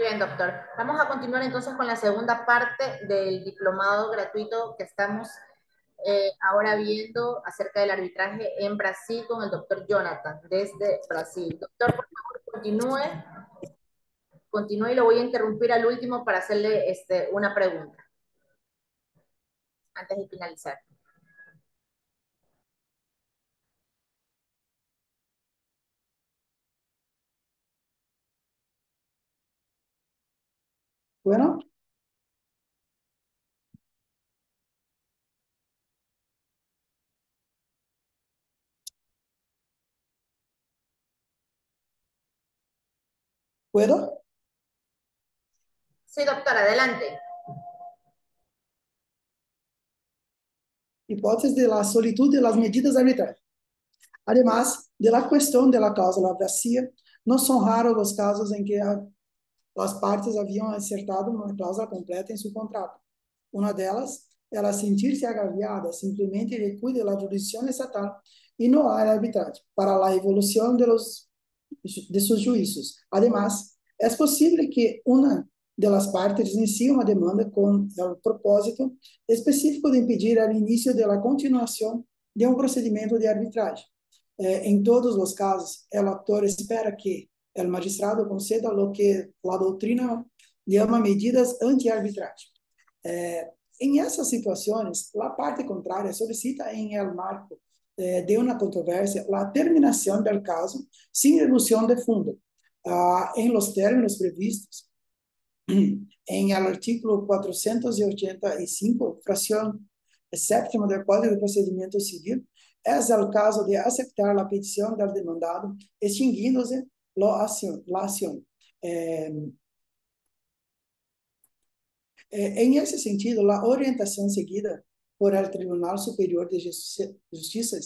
bien, doctor. Vamos a continuar entonces con la segunda parte del diplomado gratuito que estamos ahora viendo acerca del arbitraje en Brasil con el doctor Jonathan desde Brasil. Doctor, por favor, continúe y lo voy a interrumpir al último para hacerle una pregunta antes de finalizar. Bueno, ¿puedo? Sí, doctor, adelante. Hipótesis de la solitud de las medidas arbitrarias. Además de la cuestión de la cláusula vacía, no son raros los casos en que las partes habían acertado una cláusula completa en su contrato. Una de ellas era sentirse agraviada, simplemente recuide la jurisdicción estatal y no hay arbitraje para la evolución de sus juicios. Además, es posible que una de las partes inicie una demanda con el propósito específico de impedir el inicio de la continuación de un procedimiento de arbitraje. En todos los casos, el actor espera que el magistrado conceda lo que la doctrina llama medidas anti-arbitraje. En esas situaciones, la parte contraria solicita en el marco de una controversia la terminación del caso sin reducción de fondo, en los términos previstos en el artículo 485, fracción séptima del Código de Procedimiento Civil. Es el caso de aceptar la petición del demandado, extinguiéndose la acción. En ese sentido, la orientación seguida por el Tribunal Superior de Justicia,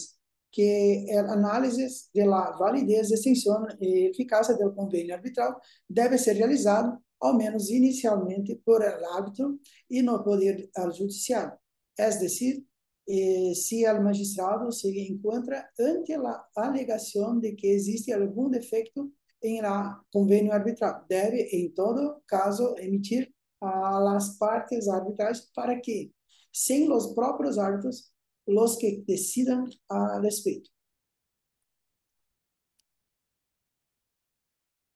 que el análisis de la validez, extensión y eficacia del convenio arbitral debe ser realizado, al menos inicialmente, por el árbitro y no por el judicial. Es decir, si el magistrado se encuentra ante la alegación de que existe algún defecto en el convenio arbitral, debe, en todo caso, emitir a las partes arbitrales para que sean los propios árbitros los que decidan al respecto.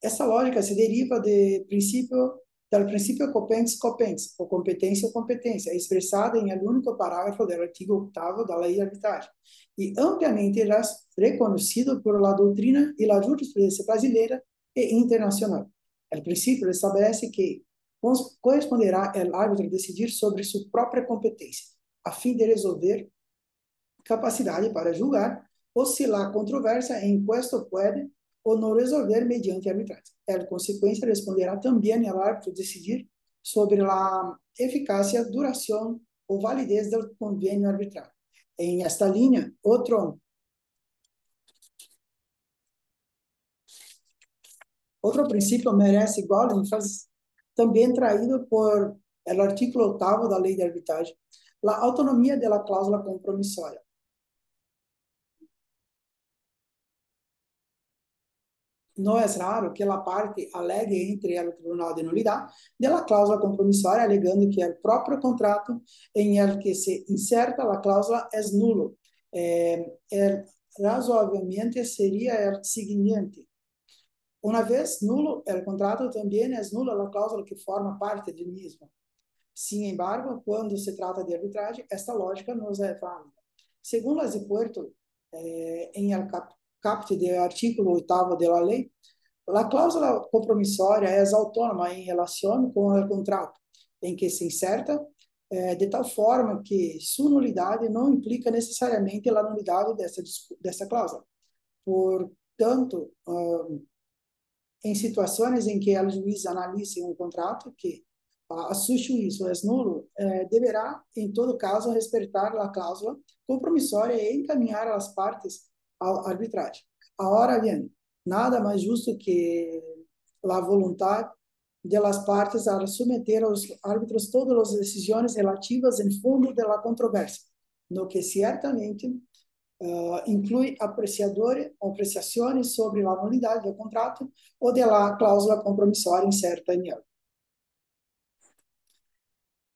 Essa lógica se deriva del principio competens-competens, o competência, expressada em el único parágrafo do artigo 8º da Lei de Arbitragem, e ampliamente reconhecido por la doutrina e la jurisprudência brasileira e internacional. O princípio estabelece que corresponderá ao árbitro decidir sobre sua própria competência, a fim de resolver capacidade para julgar ou se la controvérsia em questo puede ou não resolver mediante arbitragem. Em consequência, responderá também ao árbitro decidir sobre a eficácia, duração ou validez do convênio arbitral. Em esta linha, outro princípio merece igual ênfase, também traído por o artículo 8º da Lei de Arbitragem, a autonomia da cláusula compromissória. No es raro que la parte alegue entre el tribunal de nulidad de la cláusula compromisoria, alegando que el propio contrato en el que se inserta la cláusula es nulo. Razoablemente sería el siguiente. Una vez nulo el contrato, también es nula la cláusula que forma parte del mismo. Sin embargo, cuando se trata de arbitraje, esta lógica no es válida. Según las de Puerto, en el caput do artículo 8º da lei, a cláusula compromissória é autônoma em relação com o contrato, em que se inserta de tal forma que sua nulidade não implica necessariamente a nulidade dessa cláusula. Portanto, em situações em que o juiz analise um contrato que a su juízo é nulo, deverá, em todo caso, respeitar a cláusula compromissória e encaminhar as partes ao arbitragem. Ahora bien, nada mais justo que a vontade de las partes al someter aos árbitros todas as decisões relativas em fundo de la controvérsia, no que certamente inclui apreciações sobre a nulidade do contrato ou de la cláusula compromissória incerta em ele.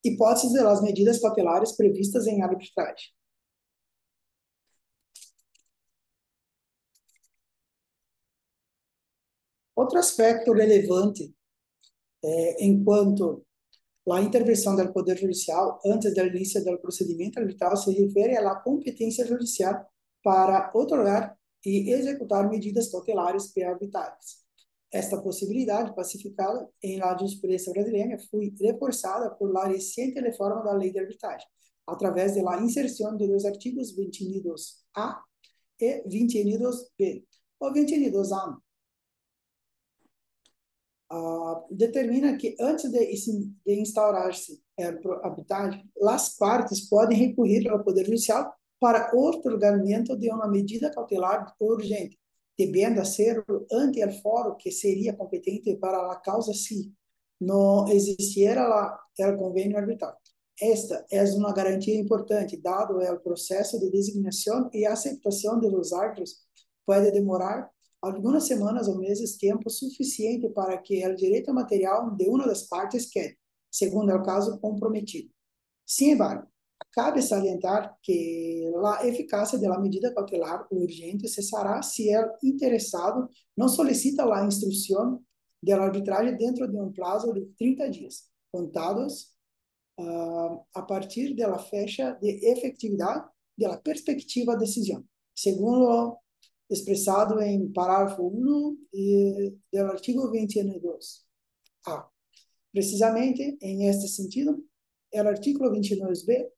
hipótesis de las medidas cautelares previstas em arbitragem. Outro aspecto relevante enquanto a intervenção do Poder Judicial antes do início do procedimento arbitral se refere à competência judicial para otorgar e executar medidas cautelares pré-arbitrais. Esta possibilidade, pacificada em la jurisprudência brasileira, foi reforçada por la recente reforma da Lei de Arbitragem, através da inserção de dos artigos 22A e 22B. O 22A determina que antes de instaurar-se a arbitragem, as partes podem recorrer ao Poder Judicial para o otorgamento de uma medida cautelar urgente, devendo ser ante o fórum que seria competente para a causa se não existiera o convênio arbitral. Esta é uma garantia importante, dado o processo de designação e aceitação dos árbitros pode demorar algumas semanas ou meses, tempo suficiente para que o direito material de uma das partes quede, segundo o caso comprometido. Sin embargo, cabe salientar que a eficácia da medida cautelar urgente cessará se o interessado não solicita a instrução da arbitragem dentro de um prazo de 30 dias, contados a partir da fecha de efetividade da perspectiva de decisão, segundo expressado em parágrafo 1 do artigo 22A. Precisamente, em este sentido, o artigo 22B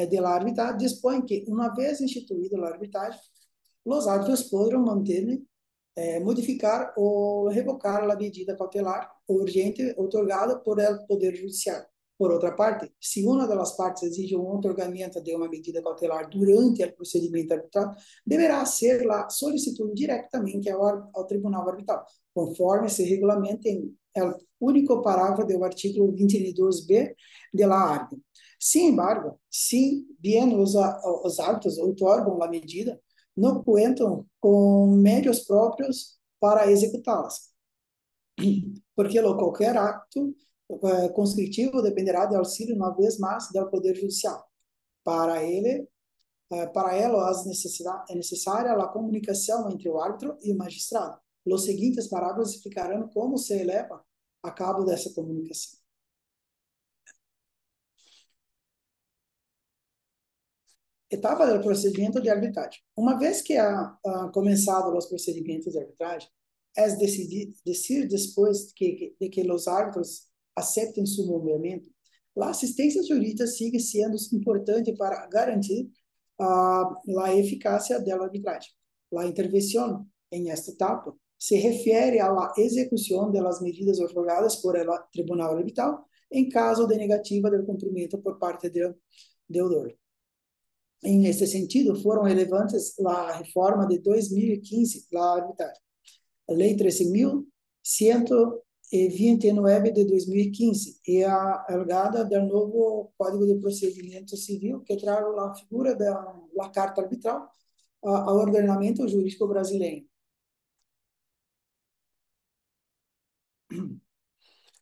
de la arbitragem dispõe que, uma vez instituída a arbitragem, os árbitros poderão manter, modificar ou revocar a medida cautelar urgente otorgada por el Poder Judicial. Por outra parte, se uma das partes exige um otorgamento de uma medida cautelar durante o procedimento arbitral, deverá ser a solicitude diretamente ao Tribunal Arbitral, conforme se regulamenta em el único parágrafo do artigo 22B de la ARB. Sin embargo, se bien os árbitros otorgam a medida, não contam com meios próprios para executá-las, porque qualquer acto conscritivo dependerá do auxílio, uma vez mais, do Poder Judicial. Para ele, é necessária a comunicação entre o árbitro e o magistrado. Os seguintes parágrafos explicarão como se eleva a cabo dessa comunicação. Etapa do procedimento de arbitragem. Uma vez que começado os procedimentos de arbitragem, é decir depois de que os árbitros aceptem seu movimento, a assistência jurídica sigue sendo importante para garantir a eficácia da arbitragem. A intervenção em esta etapa se refere à execução das medidas otorgadas por el Tribunal Arbitral em caso de negativa do cumprimento por parte do deudor. Em esse sentido, foram relevantes a reforma de 2015 da arbitragem, a Lei 13.129 de 2015 e a algada do novo Código de Procedimento Civil, que traz a figura da Carta Arbitral ao ordenamento jurídico brasileiro.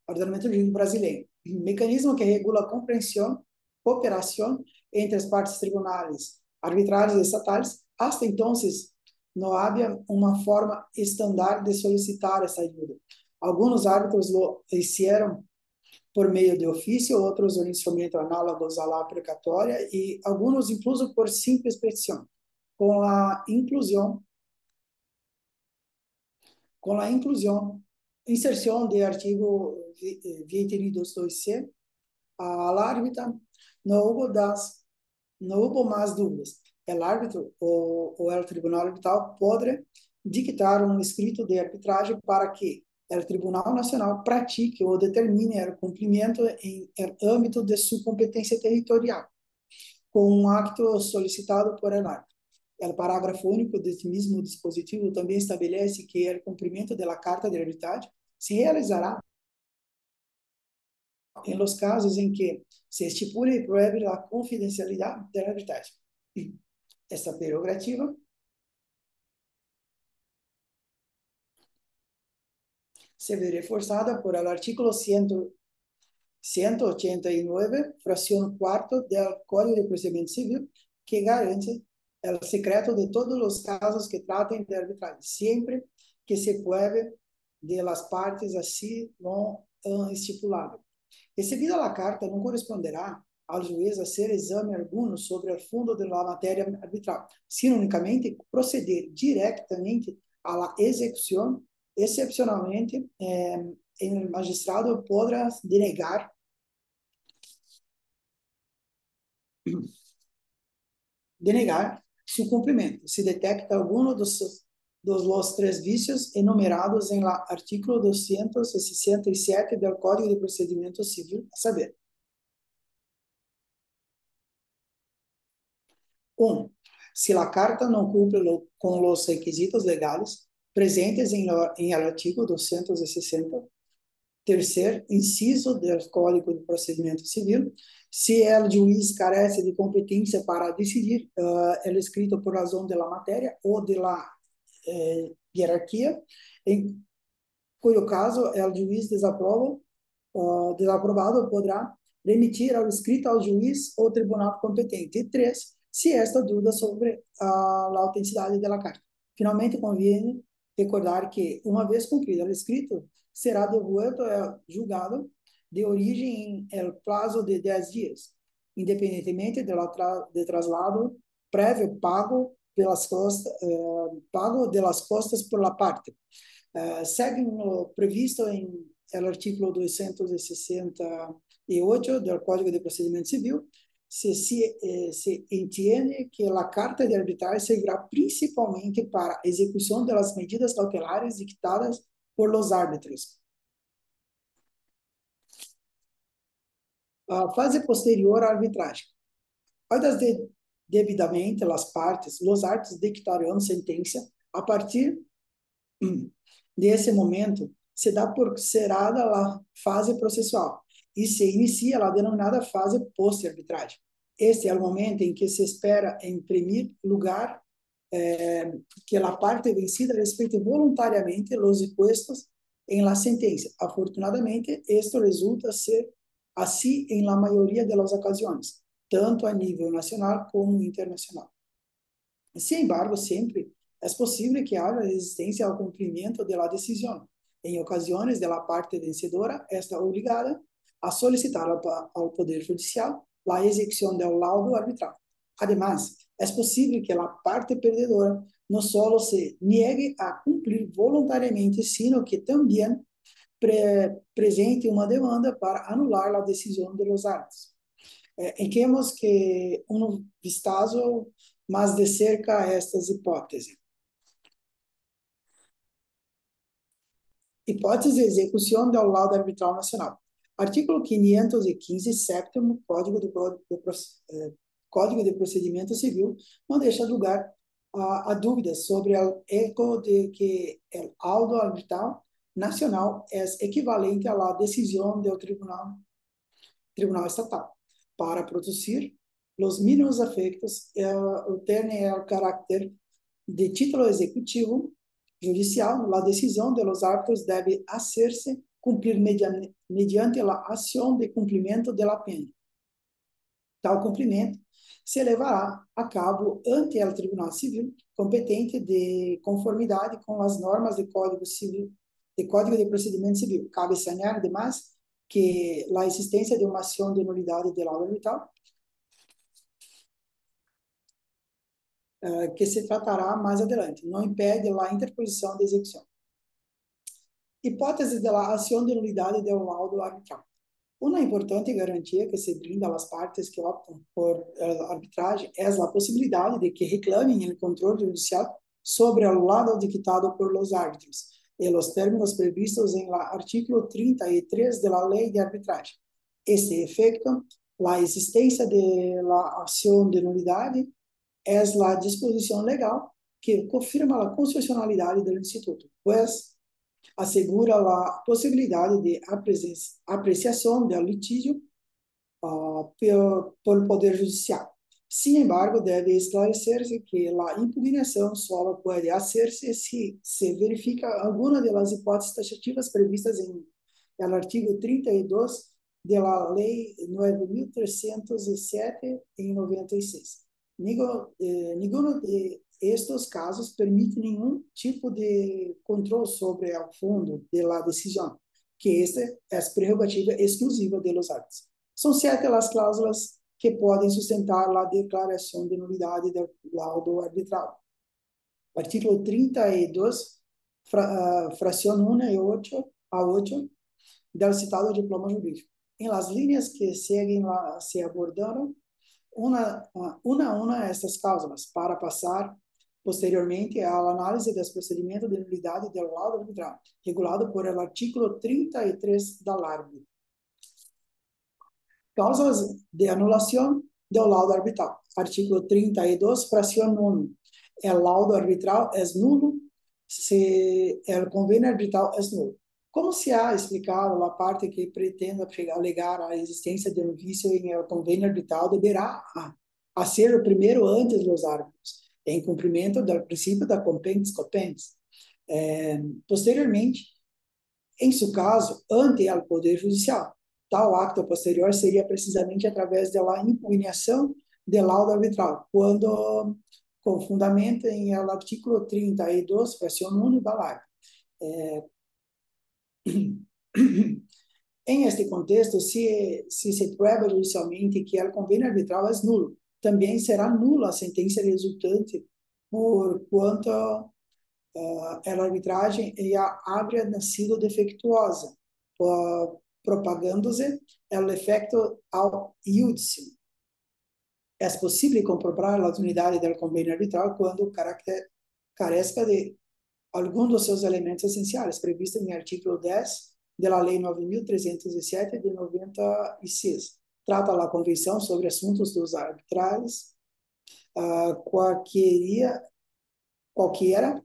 Ordenamento jurídico brasileiro. Mecanismo que regula a compreensão, cooperação entre as partes tribunais, arbitrais e estatais. Hasta entonces, não havia uma forma estándar de solicitar essa ajuda. Alguns árbitros lo hicieron por meio de ofício, outros em instrumento análogos à la precatória e alguns incluso por simples petição. Com a inserção do artigo 22.2c, a árbitra não houve mais dúvidas. O árbitro ou o Tribunal Arbitral pode dictar um escrito de arbitragem para que o Tribunal Nacional pratique ou determine o cumprimento em âmbito de sua competência territorial, com um acto solicitado por el árbitro. O parágrafo único deste mesmo dispositivo também estabelece que o cumprimento da Carta de Arbitragem se realizará em los casos em que se estipule e proíbe a confidencialidade da arbitragem. Esta prerrogativa se ve reforzada por el artículo 189, fracción cuarto del Código de Procedimiento Civil, que garante el secreto de todos los casos que traten de arbitraje, siempre que se pruebe de las partes así lo estipulado. Recebida a carta, não corresponderá ao juiz hacer exame alguno sobre o fundo da matéria arbitral, sino unicamente proceder diretamente à execução. Excepcionalmente, o magistrado poderá denegar seu cumprimento, se detecta alguno dos los tres vicios enumerados en el artículo 267 del Código de Procedimiento Civil, a saber: 1. Si la carta no cumple con los requisitos legales presentes en el artículo 260, tercer inciso del Código de Procedimiento Civil, si el juiz carece de competencia para decidir el escrito por razón de la materia o de la jerarquia, em cuyo caso el juiz desaprobado poderá remitir ao escrito ao juiz ou tribunal competente. E 3, se esta dúvida sobre a autenticidade da carta. Finalmente, convém recordar que, uma vez cumprido o escrito, será devuelto ao julgado de origem em el plazo de 10 dias, independentemente do traslado prévio pago pago de las costas por la parte. Segue lo previsto en el artículo 268 del Código de Procedimiento Civil, se entiende que la carta de arbitraje servirá principalmente para ejecución de las medidas cautelares dictadas por los árbitros. Fase posterior à arbitragem. Oidas devidamente as partes, os árbitros dictarão sentença. A partir desse momento, se dá por cerrada a fase processual e se inicia a denominada fase pós-arbitragem. Este é o momento em que se espera, em primeiro lugar, que a parte vencida respeite voluntariamente os impostos em la sentença. Afortunadamente, isto resulta ser assim em la maioria das ocasiões, tanto a nível nacional como internacional. Sin embargo, sempre é possível que haja resistência ao cumprimento da decisão. Em ocasiões, a parte vencedora está obrigada a solicitar ao Poder Judicial a execução do laudo arbitral. Además, é possível que a parte perdedora não só se niegue a cumprir voluntariamente, sino que também presente uma demanda para anular a decisão dos árbitros. Queremos que vistazo mais de cerca a estas hipóteses. Hipótese de execução do laudo arbitral nacional. Artículo 515, sétimo Código de Procedimento Civil, não deixa lugar a dúvidas sobre o eco de que o laudo arbitral nacional é equivalente à decisão do Tribunal Estatal. Para produzir os mínimos efeitos, tem o caráter de título executivo judicial. A decisão dos árbitros deve hacer-se cumprir mediante a ação de cumprimento da pena. Tal cumprimento se levará a cabo ante o Tribunal Civil competente de conformidade com as normas de Código de Procedimento Civil. Cabe señalar, además, que a existência de uma ação de nulidade de laudo arbitral, que se tratará mais adelante, não impede a interposição de execução. Hipótese da ação de nulidade do laudo arbitral. Uma importante garantia que se brinda às partes que optam por arbitragem é a possibilidade de que reclamem o controle judicial sobre o laudo dictado por los árbitros, e os términos previstos em artículo 33 da Lei de Arbitragem. Este efeito, a existência de la ação de nulidade, é a disposição legal que confirma a constitucionalidade do Instituto, pois assegura a possibilidade de apreciação do litígio pelo Poder Judicial. Sin embargo, debe esclarecerse que a impugnação só pode hacerse se se verifica alguma das hipóteses taxativas previstas em el artigo 32 da Lei 9.307 em 96. Nenhum de estes casos permite nenhum tipo de controle sobre o fundo da decisão, que esta é a prerrogativa exclusiva de los árbitros. São 7 as cláusulas que podem sustentar a declaração de nulidade do laudo arbitral. Artículo 32, fração 1 e 8 a 8 del citado diploma jurídico. Em las líneas que seguem se abordaram uma a uma estas cláusulas para passar posteriormente à análise dos procedimentos de nulidade do laudo arbitral, regulado por el artículo 33 da LARB. Causas de anulação do laudo arbitral. Artículo 32, fração 1. O laudo arbitral é nulo se o convênio arbitral é nulo. Como se ha explicado, a parte que pretenda alegar a existência de um vício em el convênio arbitral deverá a ser o primeiro antes dos árbitros, em cumprimento do princípio da competens competens. Posteriormente, em seu caso, ante o Poder Judicial. Tal acto posterior seria precisamente através da impugnação do laudo arbitral, quando, com fundamento em el artículo 32, fração 1 da LAR. Em este contexto, se prueba judicialmente que o convênio arbitral é nulo, também será nula a sentença resultante por quanto a arbitragem já havia sido defeituosa, propagando-se o efeito ao iudice. É possível comprovar a unidade do convênio arbitral quando o caráter careça de algum dos seus elementos essenciais, previstos em artigo 10 da Lei 9.307 de 96. Trata a Convenção sobre Assuntos dos Arbitrais, qualquer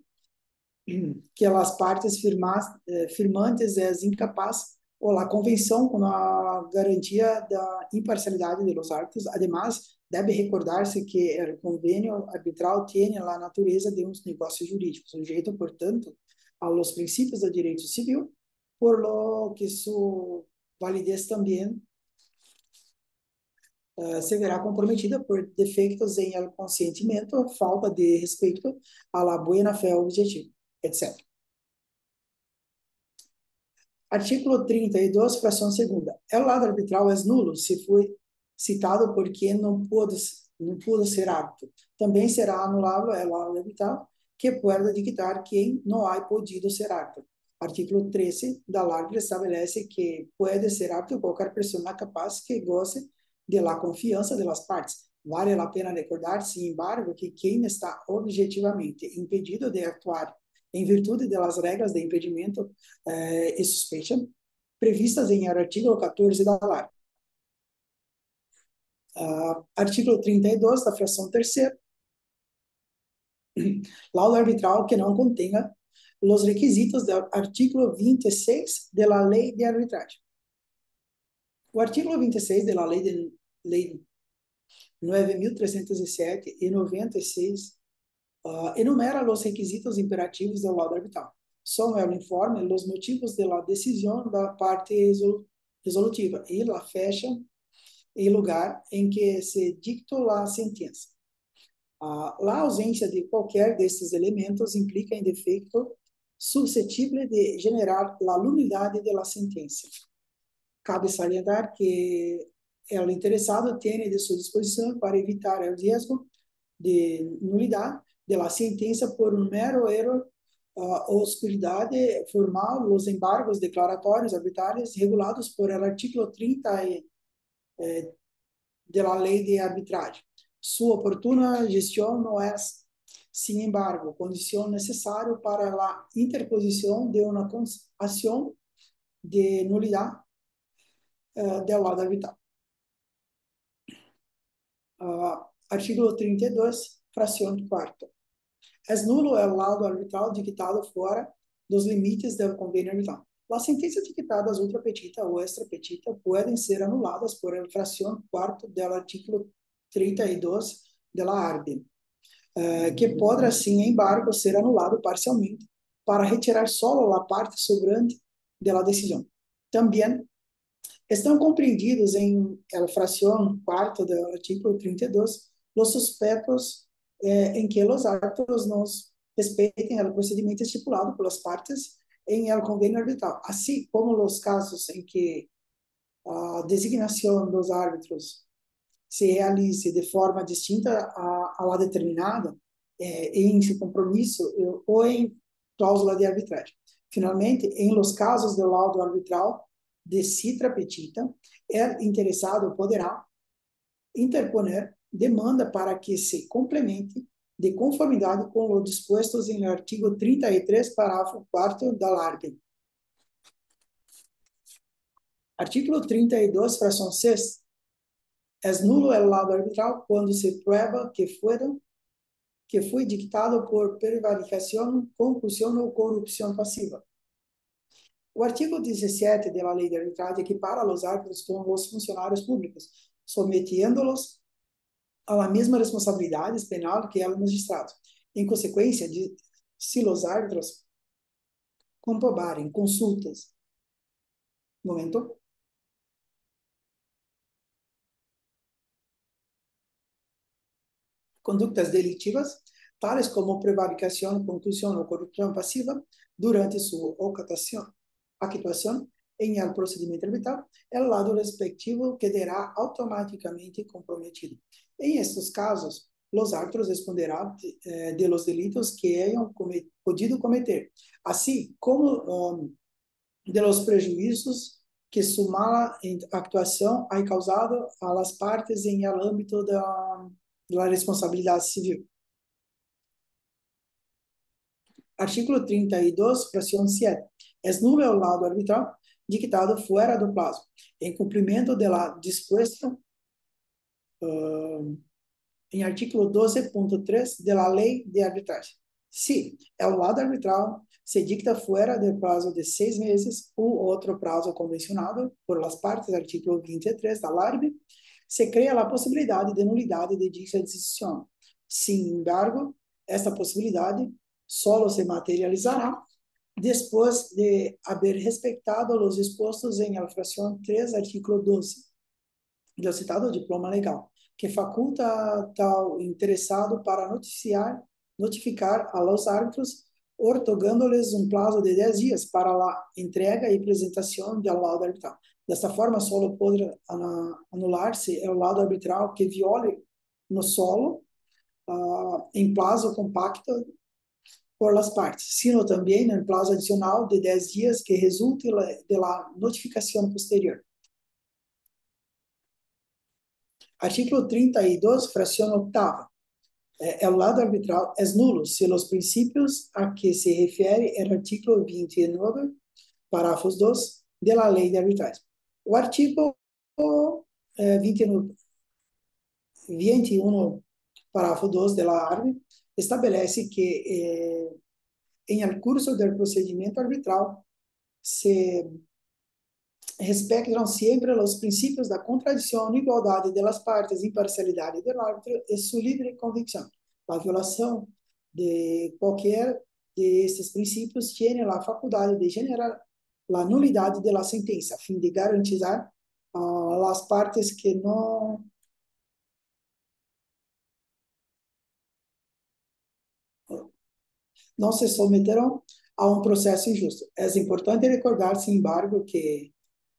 que as partes firmantes é incapaz ou a convenção com a garantia da imparcialidade dos árbitros. Además, deve recordar-se que o convênio arbitral tem a natureza de um negócio jurídico, sujeito, portanto, aos princípios do direito civil, por lo que sua validez também se verá comprometida por defeitos em el consentimento, falta de respeito à la buena fé objetiva, etc. Artículo 32, fração segunda. O laudo arbitral é nulo se foi citado porque não pudo ser apto. Também será anulável o laudo arbitral que pueda dictar quem não há podido ser apto. Artículo 13 da LARB estabelece que pode ser apto qualquer pessoa capaz que goce de la confiança de las partes. Vale a pena recordar, sin embargo, que quem está objetivamente impedido de actuar em virtude das regras de impedimento e suspeita previstas em artigo 14 da LAR. Artigo 32 da fração terceira. Laudo arbitral que não contenha os requisitos do artigo 26 da Lei de Arbitragem. O artigo 26 da Lei 9.307 e 96 enumera os requisitos imperativos do laudo arbitral. São o informe os motivos da decisão da parte resolutiva e a fecha e lugar em que se dictou a sentença. A ausência de qualquer desses elementos implica em defeito suscetível de generar a nulidade da sentença. Cabe salientar que o interessado tem de sua disposição para evitar o risco de nulidade da sentença por um mero erro obscuridade formal, os embargos declaratórios arbitrários regulados por el artículo 30 da Lei de Arbitragem. Sua oportuna gestão não é, sin embargo, condição necessária para a interposição de uma ação de nulidade do lado arbitral. Artigo 32, fração 4. É nulo o laudo arbitral dictado fora dos limites do convênio arbitral. As sentenças dictadas ultra petita ou extra petita podem ser anuladas por a fração 4 do artigo 32 da ARB, que podrá, sin embargo, ser anulado parcialmente para retirar solo a parte sobrante da decisão. Também estão compreendidos em a fração quarta do artigo 32 os suspeitos em que os árbitros não respeitem o procedimento estipulado pelas partes em el convênio arbitral, assim como os casos em que a designação dos árbitros se realize de forma distinta a la determinada em seu compromisso ou em cláusula de arbitragem. Finalmente, em los casos do laudo arbitral de citra petita, o interessado poderá interponer demanda para que se complemente de conformidade com os dispostos em artigo 33, parágrafo 4 da LARB. Artículo 32, fração 6. Es nulo el laudo arbitral quando se prueba que foi dictado por prevaricação, concussão ou corrupção passiva. O artigo 17 da Lei de Arbitragem equipara os árbitros com os funcionários públicos, sometiendo-los a la mesma responsabilidade penal que el magistrado. Em consequência, se os árbitros comprovarem consultas, conductas delitivas, tales como prevaricação, concussão ou corrupção passiva, durante sua actuação em el procedimento arbitral, el lado respectivo quedará automaticamente comprometido. Em estes casos, os árbitros responderão de los delitos que hayan podido cometer, assim como de los prejuízos que su mala actuação ha causado a las partes em el âmbito da responsabilidade civil. Artículo 32, fração 7. Es nulo el laudo arbitral dictado fuera do plazo, em cumprimento de la dispuesta em artículo 12.3 de la Lei de Arbitragem. Se el laudo arbitral se dicta fuera do prazo de 6 meses ou outro prazo convencionado por las partes, artículo 23 da LARB, se crea a possibilidade de nulidade de dicha decisão. Sin embargo, esta possibilidade solo se materializará depois de haber respeitado os expostos em a fração 3, artículo 12 do citado diploma legal, que faculta tal interessado para notificar a los árbitros, otorgando-lhes prazo de 10 dias para a entrega e apresentação do laudo arbitral. Desta forma, solo poderá anular-se o laudo arbitral que viole no solo em prazo compacto por las partes, sino também em prazo adicional de 10 dias que resulte de la notificação posterior. Artículo 32, fração 8ª. El laudo arbitral es nulo se los principios a que se refiere el artículo 29, parágrafos 2 de la Ley de Arbitraje. O artículo 21, parágrafo 2 de la ARB estabelece que em el curso del procedimento arbitral se respeitam sempre os princípios da contradição, igualdade de las partes, imparcialidade do árbitro e sua livre convicção. A violação de qualquer de estes princípios tem a faculdade de generar a nulidade de la sentença, a fim de garantizar as partes que não se someterão a processo injusto. É importante recordar, sin embargo, que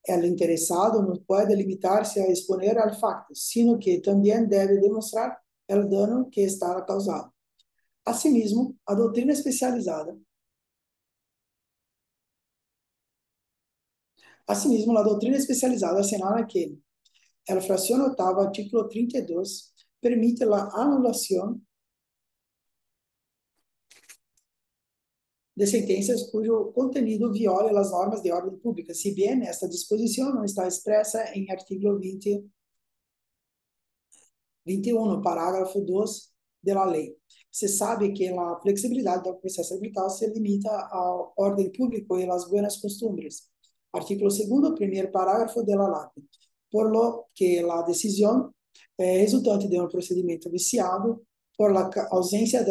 el interessado não pode limitar-se a exponer al facto, sino que também deve demonstrar el dano que está causado. Asimismo, a doutrina especializada assinala que a fração 8ª, artículo 32, permite a anulação de sentenças cujo contenido viole as normas de ordem pública, se bem esta disposição não está expressa em artigo 21, parágrafo 2 da lei. Se sabe que a flexibilidade do processo arbitral se limita à ordem pública e às buenas costumbres. Artículo 2º, primeiro parágrafo da lei. Por lo que a decisão resultante de um procedimento viciado por la ausência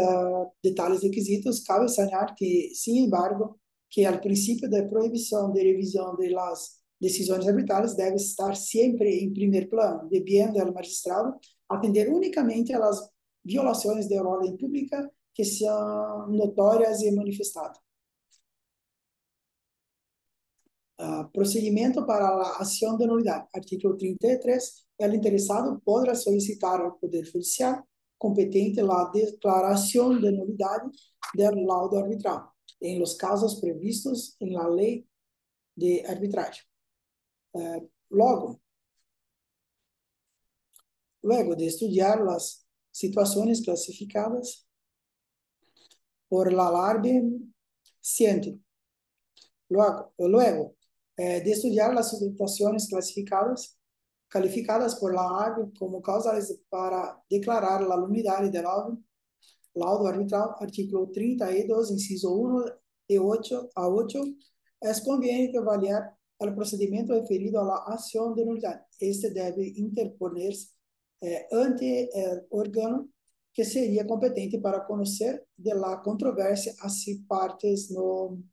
de tais requisitos. Cabe señalar que, sin embargo, que al principio de prohibição de revisão de las decisões arbitrais deve estar sempre em primeiro plano, debiendo el magistrado atender unicamente a las violações de ordem pública que são notórias e manifestadas. Procedimento para a ação de nulidade. Artículo 33. O interessado poderá solicitar ao Poder Judicial competente a declaração de nulidade do laudo arbitral, em los casos previstos em la lei de arbitragem. Luego de estudiar as situações classificadas por la LARB ciente. Luego de estudiar las situaciones calificadas por la ARB como causales para declarar la nulidad del laudo arbitral, artículo 32, inciso 1, de 8 a 8, es conveniente avaliar el procedimiento referido a la acción de nulidad. Este debe interponerse ante el órgano que seria competente para conhecer de la controvérsia as partes no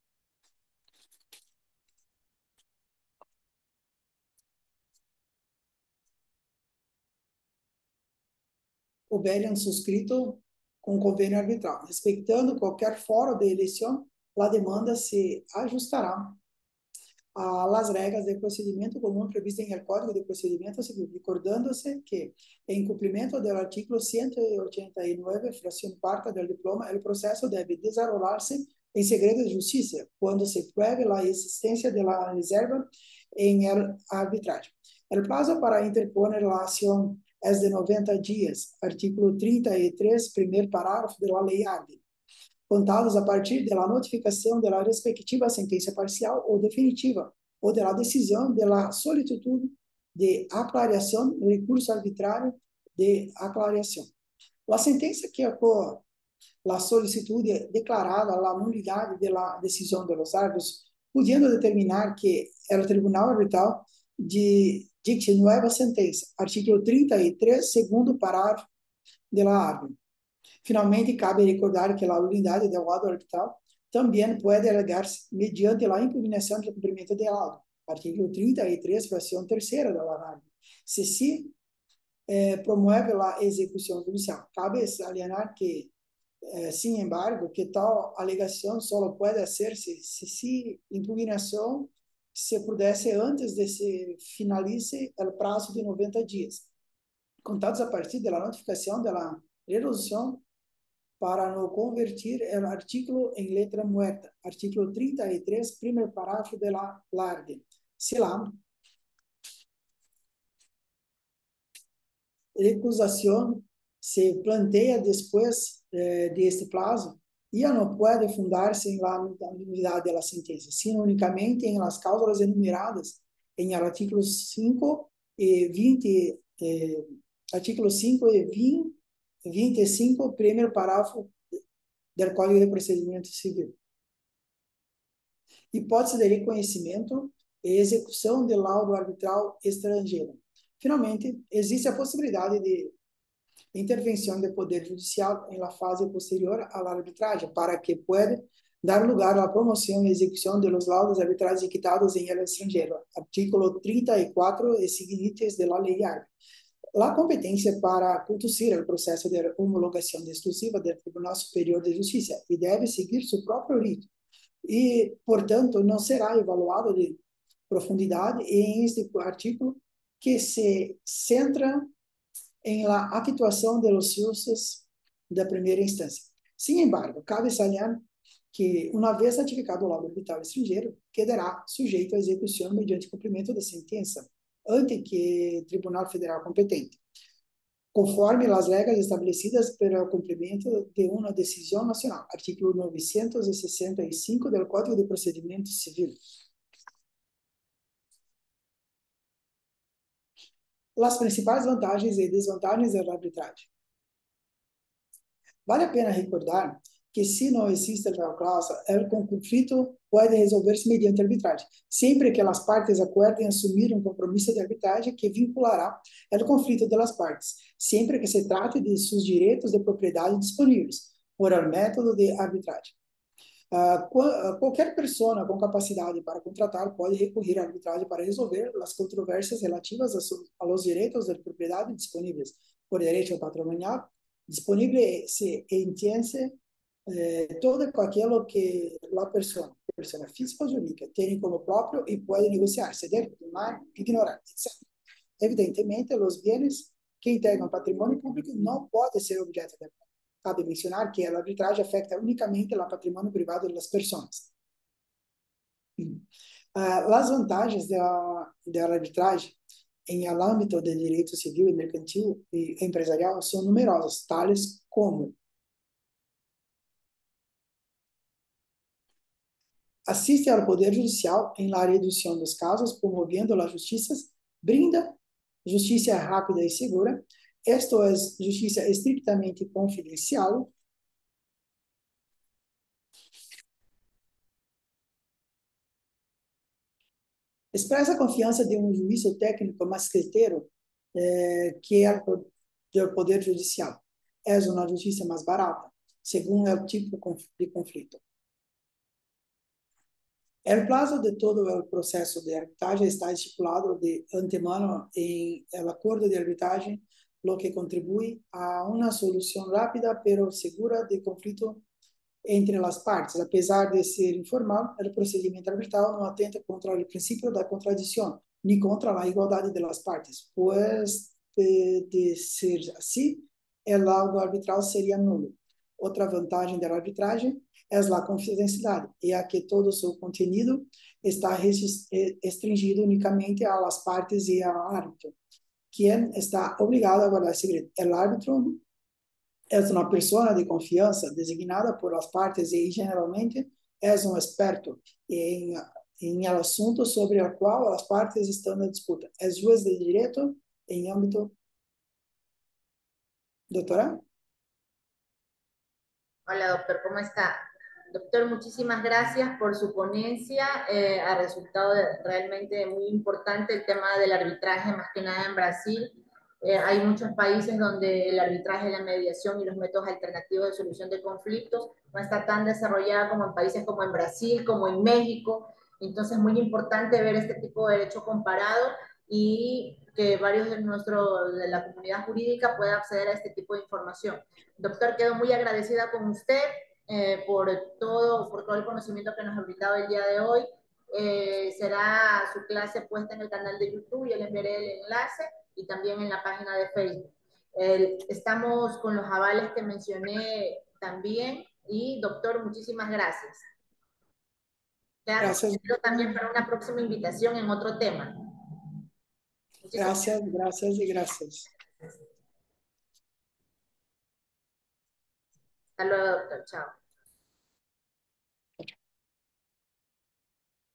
houverem suscrito com convênio arbitral. Respeitando qualquer fórum de eleição, a demanda se ajustará às regras de procedimento comum previstas em el Código de Procedimento Civil, recordando-se que, em cumprimento do artículo 189, fração quarta do diploma, o processo deve desarrollar-se em segredo de justiça, quando se pruebe a existência de la reserva em el arbitragem. O prazo para interpor a ação é de 90 dias, artículo 33, primeiro parágrafo da lei ARB, contados a partir da notificação da respectiva sentença parcial ou definitiva, ou da decisão da solicitude de aclaração do recurso arbitrário de aclaração. A sentença que ocorre, a solicitude declarada a nulidade da decisão dos árbitros, podendo determinar que o tribunal arbitral dicte nova sentença, artículo 33, segundo parágrafo da ARB. Finalmente, cabe recordar que a nulidade do laudo arbitral também pode alegar-se mediante a impugnação do cumprimento do laudo, artículo 33, fração terceira da ARB. Se promove a execução judicial. Cabe salientar que, sin embargo, que tal alegação só pode hacer-se se impugnação se pudesse antes de se finalize o prazo de 90 dias, contados a partir da notificação da resolução para não convertir o artículo em letra muerta. Artículo 33, primeiro parágrafo da LARD. Se la recusação se planteia depois de este plazo, ya no puede fundarse en la nulidad de la sentencia, sino únicamente en las cláusulas enumeradas en el artículo 5 y 20, artículo 5 y 20, 25, primer parágrafo del Código de Procedimento Civil. Hipótese de reconhecimento e execução de laudo arbitral estrangeiro. Finalmente, existe a possibilidade de intervenção do Poder Judicial em la fase posterior à arbitragem, para que pueda dar lugar à promoção e execução de los laudos arbitrais dictados em el estrangeiro. Artículo 34 e seguintes de la Lei ARB. A competência para conduzir o processo de homologação exclusiva do Tribunal Superior de Justiça e deve seguir seu próprio rito e, portanto, não será evaluado de profundidade em este artigo que se centra em la actuação de los jueces da primeira instância. Sin embargo, cabe salientar que, uma vez ratificado o laudo arbitral estrangeiro, quedará sujeito à execução mediante cumprimento da sentença ante que Tribunal Federal competente, conforme as regras estabelecidas para o cumprimento de uma decisão nacional. Artículo 965 do Código de Procedimento Civil. As principais vantagens e desvantagens da arbitragem. Vale a pena recordar que si no existe la cláusula, el conflicto puede resolverse mediante arbitraje, siempre que las partes acuerden asumir un compromiso de arbitraje que vinculará el conflicto de las partes, siempre que se trate de sus derechos de propiedad disponibles por el método de arbitraje. Qualquer pessoa com capacidade para contratar pode recorrer à arbitragem para resolver as controvérsias relativas aos direitos de propriedade disponíveis por direito patrimonial. Disponível se entende todo aquilo que a pessoa física ou jurídica, tem como próprio e pode negociar, ceder, tomar, ignorar, etc. Evidentemente, os bens que integram patrimônio público não podem ser objeto de arbitragem. Cabe mencionar que a arbitragem afeta unicamente o patrimônio privado das pessoas. As vantagens da arbitragem em âmbito de direito civil e mercantil e empresarial são numerosas, tales como assiste ao Poder Judicial em la redução dos casos, promovendo a justiça, brinda justiça rápida e segura, esto é justiça estritamente confidencial, expressa a confiança de um juízo técnico mais certeiro que é do Poder Judicial. É uma justiça mais barata, segundo o tipo de conflito. O prazo de todo o processo de arbitragem está estipulado de antemano em el acordo de arbitragem, lo que contribui a uma solução rápida pero segura de conflito entre as partes. Apesar de ser informal, o procedimento arbitral não atenta contra o princípio da contradição, nem contra a igualdade das partes, pois, de ser assim, o laudo arbitral seria nulo. Outra vantagem da arbitragem é a confidencialidade, é que todo o seu conteúdo está restringido unicamente às partes e ao árbitro, quem está obrigado a guardar segredo. O árbitro é uma pessoa de confiança designada por as partes e, geralmente, é um experto em assunto sobre o qual as partes estão na disputa. É juiz de direito em âmbito... Doutora? Hola, doctor, ¿cómo está? Doctor, muchísimas gracias por su ponencia. Ha resultado realmente muy importante el tema del arbitraje, más que nada en Brasil. Hay muchos países donde el arbitraje, la mediación y los métodos alternativos de solución de conflictos no está tan desarrollada como en países como en Brasil, como en México. Entonces, es muy importante ver este tipo de derecho comparado y que varios de la comunidad jurídica puedan acceder a este tipo de información. Doctor, quedo muy agradecida con usted por todo el conocimiento que nos ha brindado el día de hoy. Será su clase puesta en el canal de YouTube, yo le enviaré el enlace y también en la página de Facebook. Estamos con los avales que mencioné también y doctor, muchísimas gracias. Gracias. También para una próxima invitación en otro tema. Gracias, gracias y gracias. Hasta luego, doctor. Chao.